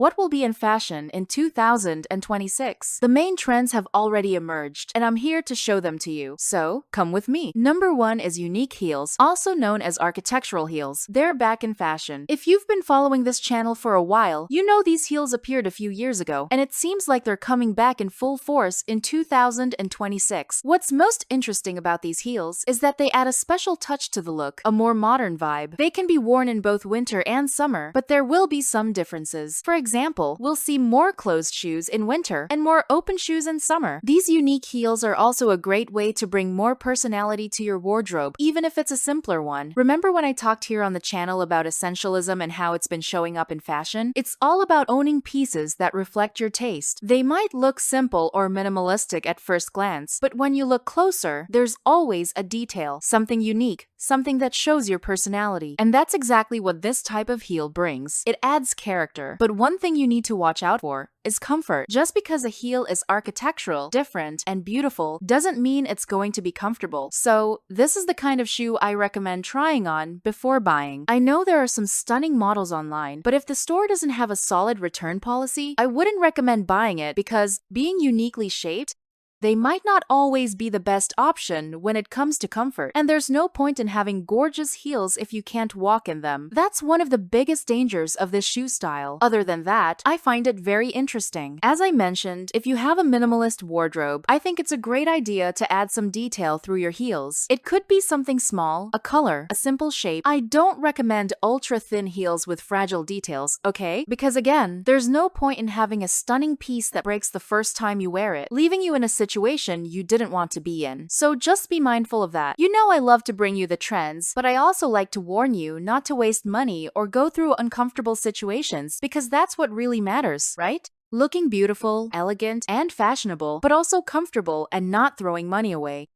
What will be in fashion in 2026? The main trends have already emerged, and I'm here to show them to you. So, come with me. Number 1 is unique heels, also known as architectural heels. They're back in fashion. If you've been following this channel for a while, you know these heels appeared a few years ago, and it seems like they're coming back in full force in 2026. What's most interesting about these heels is that they add a special touch to the look, a more modern vibe. They can be worn in both winter and summer, but there will be some differences. For example, we'll see more closed shoes in winter and more open shoes in summer. These unique heels are also a great way to bring more personality to your wardrobe, even if it's a simpler one. Remember when I talked here on the channel about essentialism and how it's been showing up in fashion? It's all about owning pieces that reflect your taste. They might look simple or minimalistic at first glance, but when you look closer, there's always a detail, something unique, something that shows your personality. And that's exactly what this type of heel brings. It adds character. But one thing you need to watch out for is comfort. Just because a heel is architectural, different, and beautiful doesn't mean it's going to be comfortable. So, this is the kind of shoe I recommend trying on before buying. I know there are some stunning models online, but if the store doesn't have a solid return policy, I wouldn't recommend buying it because being uniquely shaped, they might not always be the best option when it comes to comfort, and there's no point in having gorgeous heels if you can't walk in them. That's one of the biggest dangers of this shoe style. Other than that, I find it very interesting. As I mentioned, if you have a minimalist wardrobe, I think it's a great idea to add some detail through your heels. It could be something small, a color, a simple shape. I don't recommend ultra-thin heels with fragile details, okay? Because again, there's no point in having a stunning piece that breaks the first time you wear it, leaving you in a situation you didn't want to be in. So just be mindful of that. You know I love to bring you the trends, but I also like to warn you not to waste money or go through uncomfortable situations because that's what really matters, right? Looking beautiful, elegant, and fashionable, but also comfortable and not throwing money away.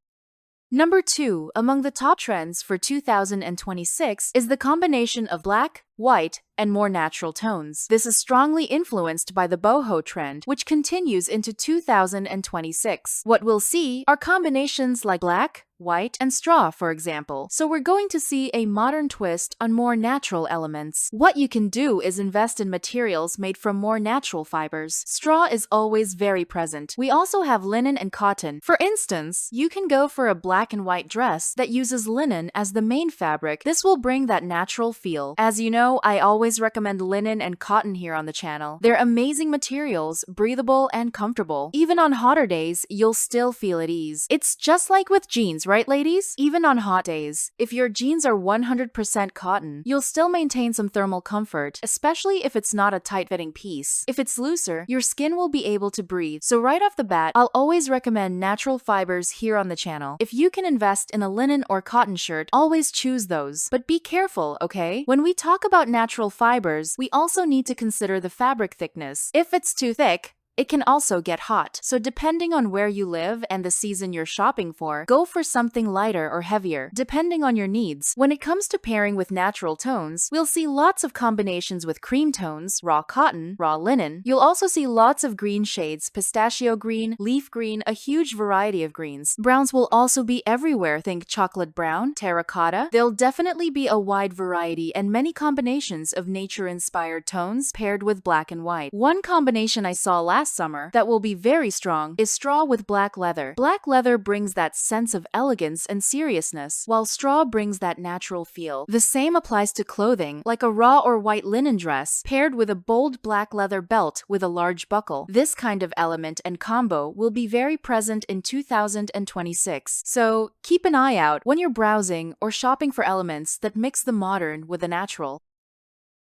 Number 2, among the top trends for 2026 is the combination of black, white, and more natural tones. This is strongly influenced by the boho trend, which continues into 2026. What we'll see are combinations like black, white, and straw, for example. So we're going to see a modern twist on more natural elements. What you can do is invest in materials made from more natural fibers. Straw is always very present. We also have linen and cotton. For instance, you can go for a black and white dress that uses linen as the main fabric. This will bring that natural feel. As you know, I always recommend linen and cotton here on the channel. They're amazing materials, breathable and comfortable. Even on hotter days, you'll still feel at ease. It's just like with jeans, right, ladies? Even on hot days, if your jeans are 100% cotton, you'll still maintain some thermal comfort, especially if it's not a tight-fitting piece. If it's looser, your skin will be able to breathe. So right off the bat, I'll always recommend natural fibers here on the channel. If you can invest in a linen or cotton shirt, always choose those. But be careful, okay? When we talk about natural fibers, we also need to consider the fabric thickness. If it's too thick, it can also get hot. So depending on where you live and the season you're shopping for, go for something lighter or heavier, depending on your needs. When it comes to pairing with natural tones, we'll see lots of combinations with cream tones, raw cotton, raw linen. You'll also see lots of green shades, pistachio green, leaf green, a huge variety of greens. Browns will also be everywhere. Think chocolate brown, terracotta. There'll definitely be a wide variety and many combinations of nature-inspired tones paired with black and white. One combination I saw last summer that will be very strong is straw with black leather. Black leather brings that sense of elegance and seriousness, while straw brings that natural feel. The same applies to clothing, like a raw or white linen dress paired with a bold black leather belt with a large buckle. This kind of element and combo will be very present in 2026. So keep an eye out when you're browsing or shopping for elements that mix the modern with the natural.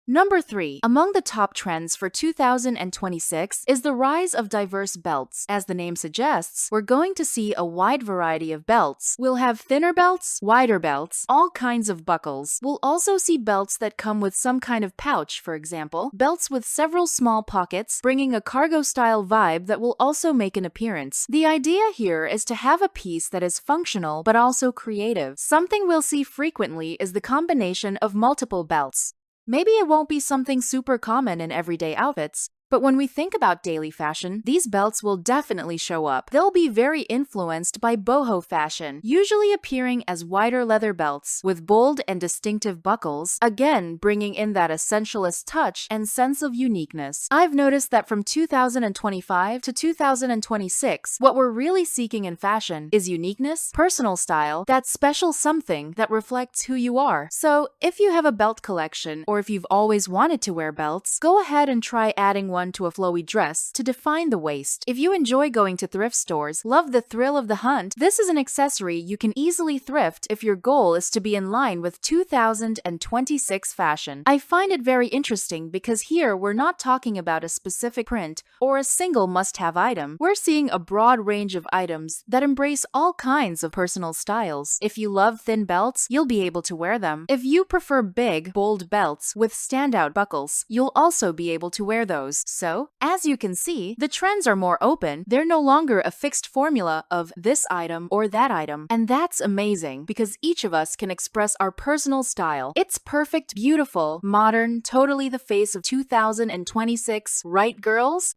Number 3, among the top trends for 2026 is the rise of diverse belts. As the name suggests, we're going to see a wide variety of belts. We'll have thinner belts, wider belts, all kinds of buckles. We'll also see belts that come with some kind of pouch, for example, belts with several small pockets, bringing a cargo-style vibe that will also make an appearance. The idea here is to have a piece that is functional but also creative. Something we'll see frequently is the combination of multiple belts. Maybe it won't be something super common in everyday outfits, But when we think about daily fashion, these belts will definitely show up. They'll be very influenced by boho fashion, usually appearing as wider leather belts with bold and distinctive buckles, again bringing in that essentialist touch and sense of uniqueness. I've noticed that from 2025 to 2026, what we're really seeking in fashion is uniqueness, personal style, that special something that reflects who you are. So, if you have a belt collection, or if you've always wanted to wear belts, go ahead and try adding one to a flowy dress to define the waist. If you enjoy going to thrift stores, love the thrill of the hunt, this is an accessory you can easily thrift if your goal is to be in line with 2026 fashion. I find it very interesting because here we're not talking about a specific print or a single must-have item. We're seeing a broad range of items that embrace all kinds of personal styles. If you love thin belts, you'll be able to wear them. If you prefer big, bold belts with standout buckles, you'll also be able to wear those. So, as you can see, the trends are more open. They're no longer a fixed formula of this item or that item. And that's amazing because each of us can express our personal style. It's perfect, beautiful, modern, totally the face of 2026, right, girls?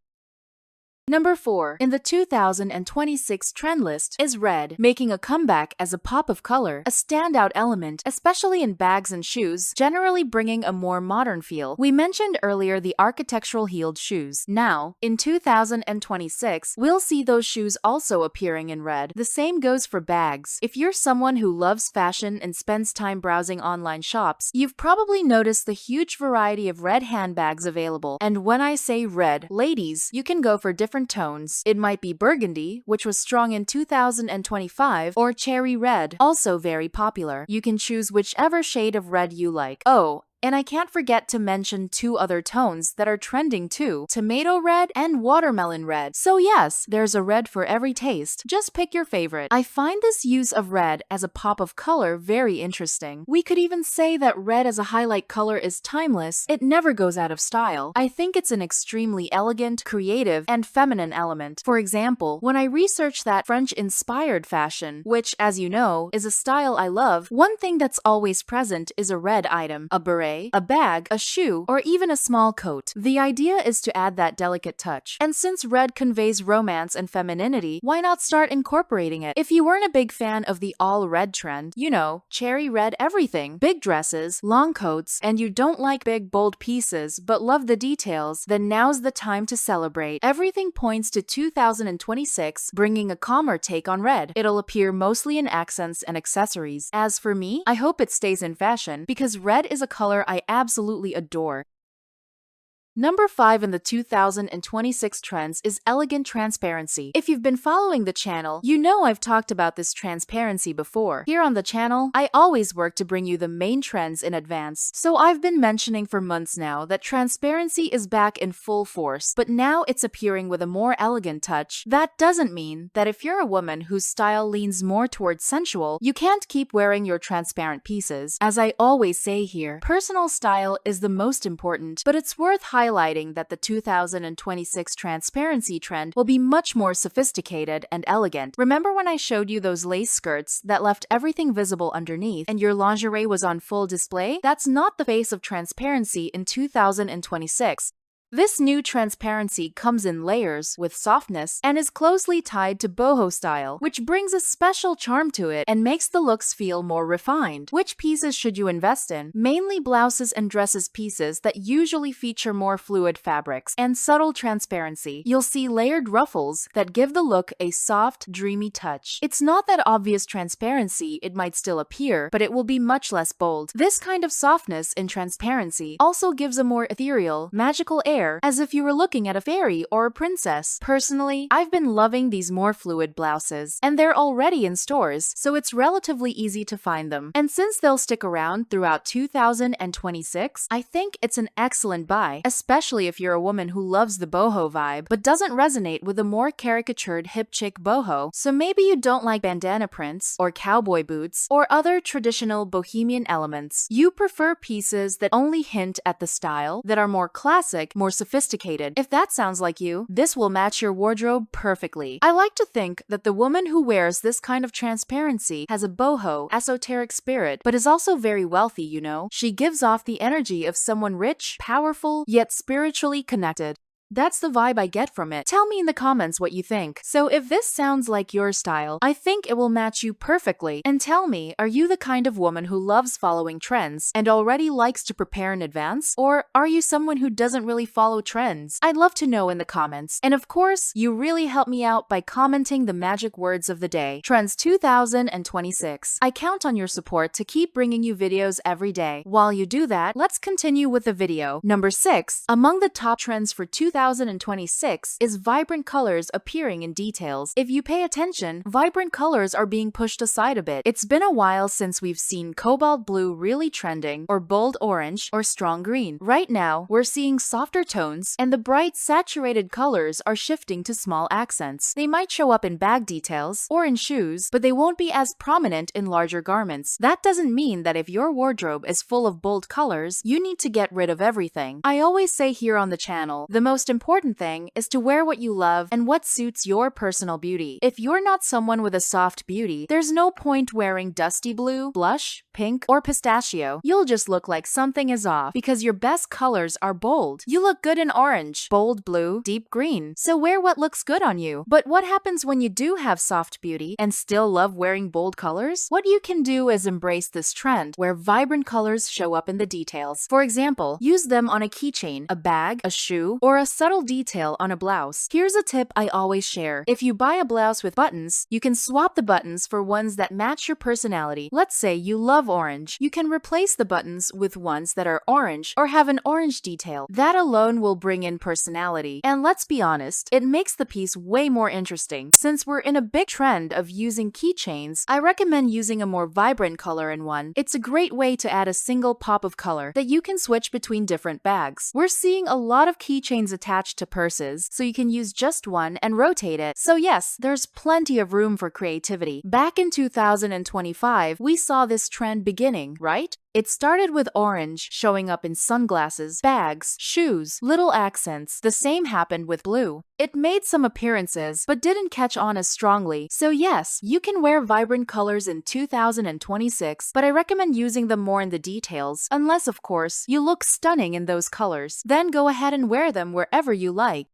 Number 4 in the 2026 trend list is red, making a comeback as a pop of color, a standout element, especially in bags and shoes, generally bringing a more modern feel. We mentioned earlier the architectural heeled shoes. Now, in 2026, we'll see those shoes also appearing in red. The same goes for bags. If you're someone who loves fashion and spends time browsing online shops, you've probably noticed the huge variety of red handbags available. And when I say red, ladies, you can go for different tones. It might be burgundy, which was strong in 2025, or cherry red, also very popular. You can choose whichever shade of red you like. Oh, and I can't forget to mention 2 other tones that are trending too, tomato red and watermelon red. So yes, there's a red for every taste. Just pick your favorite. I find this use of red as a pop of color very interesting. We could even say that red as a highlight color is timeless. It never goes out of style. I think it's an extremely elegant, creative, and feminine element. For example, when I researched that French-inspired fashion, which, as you know, is a style I love, one thing that's always present is a red item, a beret, a bag, a shoe, or even a small coat. The idea is to add that delicate touch. And since red conveys romance and femininity, why not start incorporating it? If you weren't a big fan of the all-red trend, you know, cherry red everything, big dresses, long coats, and you don't like big, bold pieces but love the details, then now's the time to celebrate. Everything points to 2026 bringing a calmer take on red. It'll appear mostly in accents and accessories. As for me, I hope it stays in fashion because red is a color I absolutely adore. Number 5 in the 2026 trends is elegant transparency. If you've been following the channel, you know I've talked about this transparency before. Here on the channel, I always work to bring you the main trends in advance. So I've been mentioning for months now that transparency is back in full force, but now it's appearing with a more elegant touch. That doesn't mean that if you're a woman whose style leans more towards sensual, you can't keep wearing your transparent pieces. As I always say here, personal style is the most important, but it's worth highlighting that the 2026 transparency trend will be much more sophisticated and elegant. Remember when I showed you those lace skirts that left everything visible underneath and your lingerie was on full display? That's not the face of transparency in 2026. This new transparency comes in layers with softness and is closely tied to boho style, which brings a special charm to it and makes the looks feel more refined. Which pieces should you invest in? Mainly blouses and dresses pieces that usually feature more fluid fabrics and subtle transparency. You'll see layered ruffles that give the look a soft, dreamy touch. It's not that obvious transparency, it might still appear, but it will be much less bold. This kind of softness in transparency also gives a more ethereal, magical air, as if you were looking at a fairy or a princess. Personally, I've been loving these more fluid blouses, and they're already in stores, so it's relatively easy to find them. And since they'll stick around throughout 2026, I think it's an excellent buy, especially if you're a woman who loves the boho vibe, but doesn't resonate with the more caricatured hip chick boho. So maybe you don't like bandana prints, or cowboy boots, or other traditional bohemian elements. You prefer pieces that only hint at the style, that are more classic, more sophisticated. If that sounds like you, this will match your wardrobe perfectly. I like to think that the woman who wears this kind of transparency has a boho, esoteric spirit, but is also very wealthy, you know? She gives off the energy of someone rich, powerful, yet spiritually connected. That's the vibe I get from it. Tell me in the comments what you think. So if this sounds like your style, I think it will match you perfectly. And tell me, are you the kind of woman who loves following trends and already likes to prepare in advance? Or are you someone who doesn't really follow trends? I'd love to know in the comments. And of course, you really help me out by commenting the magic words of the day. Trends 2026. I count on your support to keep bringing you videos every day. While you do that, let's continue with the video. Number 6. Among the top trends for 2026 is vibrant colors appearing in details. If you pay attention, vibrant colors are being pushed aside a bit. It's been a while since we've seen cobalt blue really trending, or bold orange, or strong green. Right now, we're seeing softer tones, and the bright, saturated colors are shifting to small accents. They might show up in bag details or in shoes, but they won't be as prominent in larger garments. That doesn't mean that if your wardrobe is full of bold colors, you need to get rid of everything. I always say here on the channel, the most important thing is to wear what you love and what suits your personal beauty. If you're not someone with a soft beauty, there's no point wearing dusty blue, blush, pink, or pistachio. You'll just look like something is off because your best colors are bold. You look good in orange, bold blue, deep green. So wear what looks good on you. But what happens when you do have soft beauty and still love wearing bold colors? What you can do is embrace this trend where vibrant colors show up in the details. For example, use them on a keychain, a bag, a shoe, or a subtle detail on a blouse. Here's a tip I always share. If you buy a blouse with buttons, you can swap the buttons for ones that match your personality. Let's say you love orange. You can replace the buttons with ones that are orange or have an orange detail. That alone will bring in personality. And let's be honest, it makes the piece way more interesting. Since we're in a big trend of using keychains, I recommend using a more vibrant color in one. It's a great way to add a single pop of color that you can switch between different bags. We're seeing a lot of keychains attached to purses, so you can use just one and rotate it. So yes, there's plenty of room for creativity. Back in 2025, we saw this trend beginning, right? It started with orange showing up in sunglasses, bags, shoes, little accents. The same happened with blue. It made some appearances, but didn't catch on as strongly. So yes, you can wear vibrant colors in 2026, but I recommend using them more in the details, unless of course, you look stunning in those colors. Then go ahead and wear them wherever you like.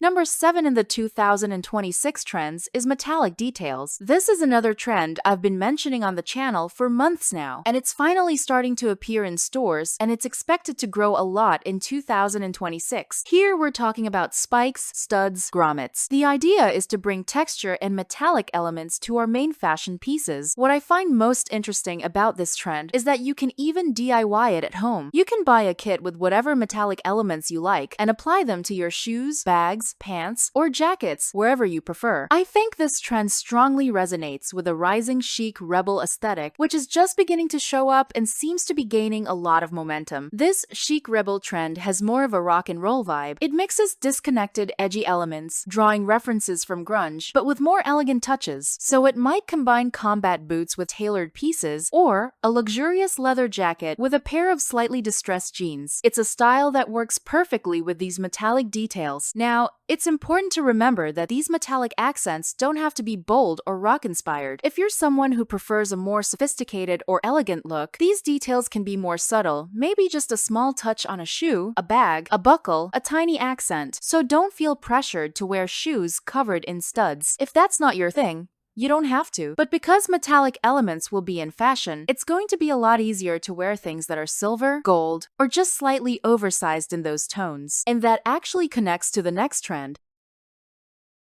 Number 7 in the 2026 trends is metallic details. This is another trend I've been mentioning on the channel for months now, and it's finally starting to appear in stores, and it's expected to grow a lot in 2026. Here we're talking about spikes, studs, grommets. The idea is to bring texture and metallic elements to our main fashion pieces. What I find most interesting about this trend is that you can even DIY it at home. You can buy a kit with whatever metallic elements you like and apply them to your shoes, bags, pants, or jackets, wherever you prefer. I think this trend strongly resonates with a rising chic rebel aesthetic, which is just beginning to show up and seems to be gaining a lot of momentum. This chic rebel trend has more of a rock and roll vibe. It mixes disconnected, edgy elements, drawing references from grunge, but with more elegant touches. So it might combine combat boots with tailored pieces, or a luxurious leather jacket with a pair of slightly distressed jeans. It's a style that works perfectly with these metallic details. Now, it's important to remember that these metallic accents don't have to be bold or rock-inspired. If you're someone who prefers a more sophisticated or elegant look, these details can be more subtle, maybe just a small touch on a shoe, a bag, a buckle, a tiny accent. So don't feel pressured to wear shoes covered in studs. If that's not your thing, you don't have to. But because metallic elements will be in fashion, it's going to be a lot easier to wear things that are silver, gold, or just slightly oversized in those tones. And that actually connects to the next trend.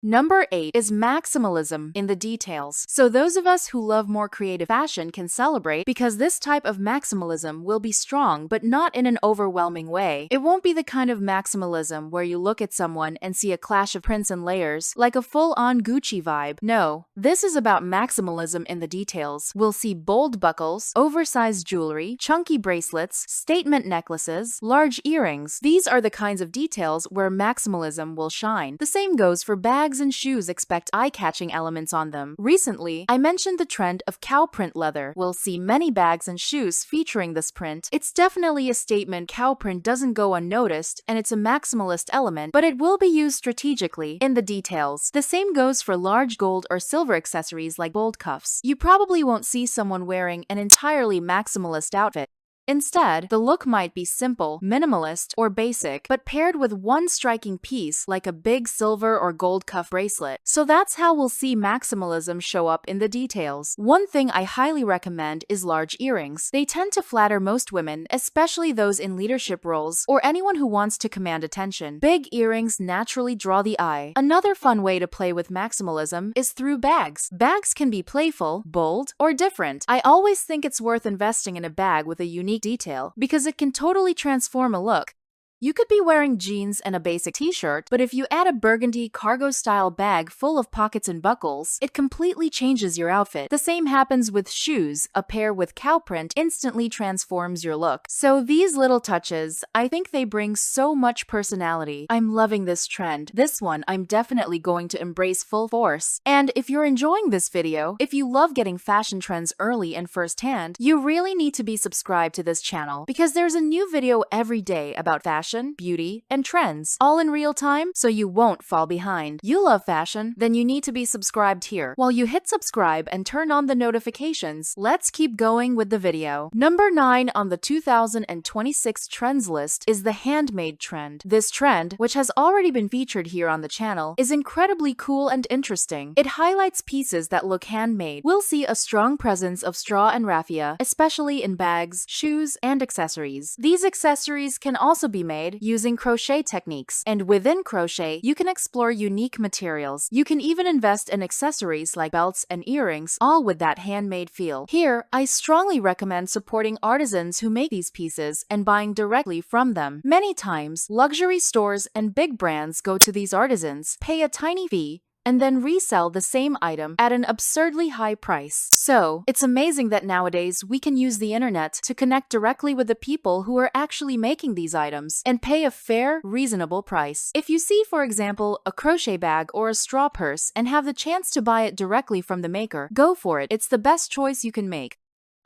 Number 8 is maximalism in the details. So those of us who love more creative fashion can celebrate because this type of maximalism will be strong but not in an overwhelming way. It won't be the kind of maximalism where you look at someone and see a clash of prints and layers, like a full-on Gucci vibe. No, this is about maximalism in the details. We'll see bold buckles, oversized jewelry, chunky bracelets, statement necklaces, large earrings. These are the kinds of details where maximalism will shine. The same goes for bags and shoes. Expect eye-catching elements on them. Recently, I mentioned the trend of cow print leather. We'll see many bags and shoes featuring this print. It's definitely a statement. Cow print doesn't go unnoticed, and it's a maximalist element, but it will be used strategically in the details. The same goes for large gold or silver accessories like bold cuffs. You probably won't see someone wearing an entirely maximalist outfit. Instead, the look might be simple, minimalist, or basic, but paired with one striking piece like a big silver or gold cuff bracelet. So that's how we'll see maximalism show up in the details. One thing I highly recommend is large earrings. They tend to flatter most women, especially those in leadership roles or anyone who wants to command attention. Big earrings naturally draw the eye. Another fun way to play with maximalism is through bags. Bags can be playful, bold, or different. I always think it's worth investing in a bag with a unique detail because it can totally transform a look. You could be wearing jeans and a basic t-shirt, but if you add a burgundy cargo-style bag full of pockets and buckles, it completely changes your outfit. The same happens with shoes. A pair with cow print instantly transforms your look. So these little touches, I think they bring so much personality. I'm loving this trend. This one I'm definitely going to embrace full force. And if you're enjoying this video, if you love getting fashion trends early and firsthand, you really need to be subscribed to this channel because there's a new video every day about fashion, beauty, and trends, all in real time, so you won't fall behind. You love fashion? Then you need to be subscribed here. While you hit subscribe and turn on the notifications, let's keep going with the video. Number 9 on the 2026 trends list is the handmade trend. This trend, which has already been featured here on the channel, is incredibly cool and interesting. It highlights pieces that look handmade. We'll see a strong presence of straw and raffia, especially in bags, shoes, and accessories. These accessories can also be made using crochet techniques, and within crochet, you can explore unique materials. You can even invest in accessories like belts and earrings, all with that handmade feel. Here, I strongly recommend supporting artisans who make these pieces and buying directly from them. Many times, luxury stores and big brands go to these artisans, pay a tiny fee, and then resell the same item at an absurdly high price. So, it's amazing that nowadays we can use the internet to connect directly with the people who are actually making these items and pay a fair, reasonable price. If you see, for example, a crochet bag or a straw purse and have the chance to buy it directly from the maker, go for it. It's the best choice you can make.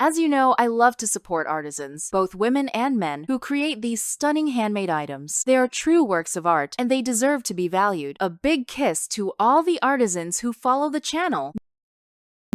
As you know, I love to support artisans, both women and men, who create these stunning handmade items. They are true works of art, and they deserve to be valued. A big kiss to all the artisans who follow the channel.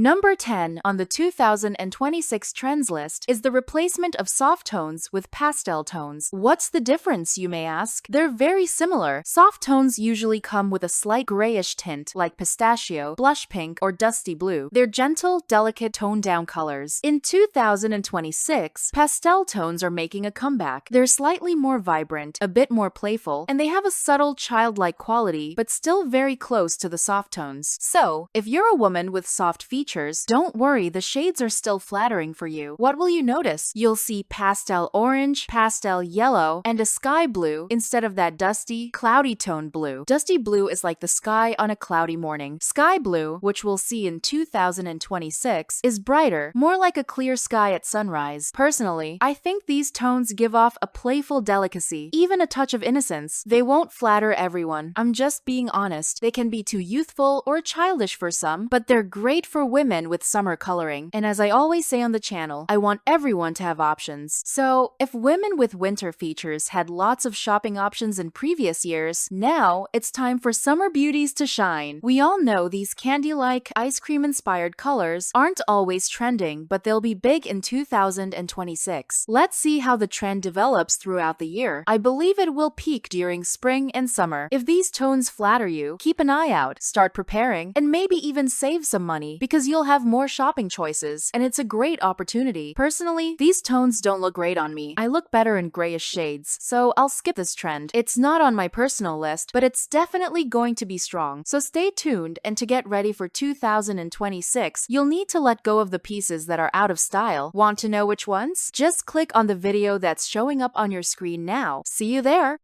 Number 10 on the 2026 trends list is the replacement of soft tones with pastel tones. What's the difference, you may ask? They're very similar. Soft tones usually come with a slight grayish tint like pistachio, blush pink, or dusty blue. They're gentle, delicate, toned-down colors. In 2026, pastel tones are making a comeback. They're slightly more vibrant, a bit more playful, and they have a subtle, childlike quality, but still very close to the soft tones. So, if you're a woman with soft features, don't worry, the shades are still flattering for you. What will you notice? You'll see pastel orange, pastel yellow, and a sky blue instead of that dusty, cloudy toned blue. Dusty blue is like the sky on a cloudy morning. Sky blue, which we'll see in 2026, is brighter, more like a clear sky at sunrise. Personally, I think these tones give off a playful delicacy, even a touch of innocence. They won't flatter everyone. I'm just being honest. They can be too youthful or childish for some, but they're great for women with summer coloring. And as I always say on the channel, I want everyone to have options. So, if women with winter features had lots of shopping options in previous years, now it's time for summer beauties to shine. We all know these candy-like, ice cream-inspired colors aren't always trending, but they'll be big in 2026. Let's see how the trend develops throughout the year. I believe it will peak during spring and summer. If these tones flatter you, keep an eye out, start preparing, and maybe even save some money because you'll have more shopping choices, and it's a great opportunity. Personally, these tones don't look great on me. I look better in grayish shades, so I'll skip this trend. It's not on my personal list, but it's definitely going to be strong. So stay tuned, and to get ready for 2026, you'll need to let go of the pieces that are out of style. Want to know which ones? Just click on the video that's showing up on your screen now. See you there!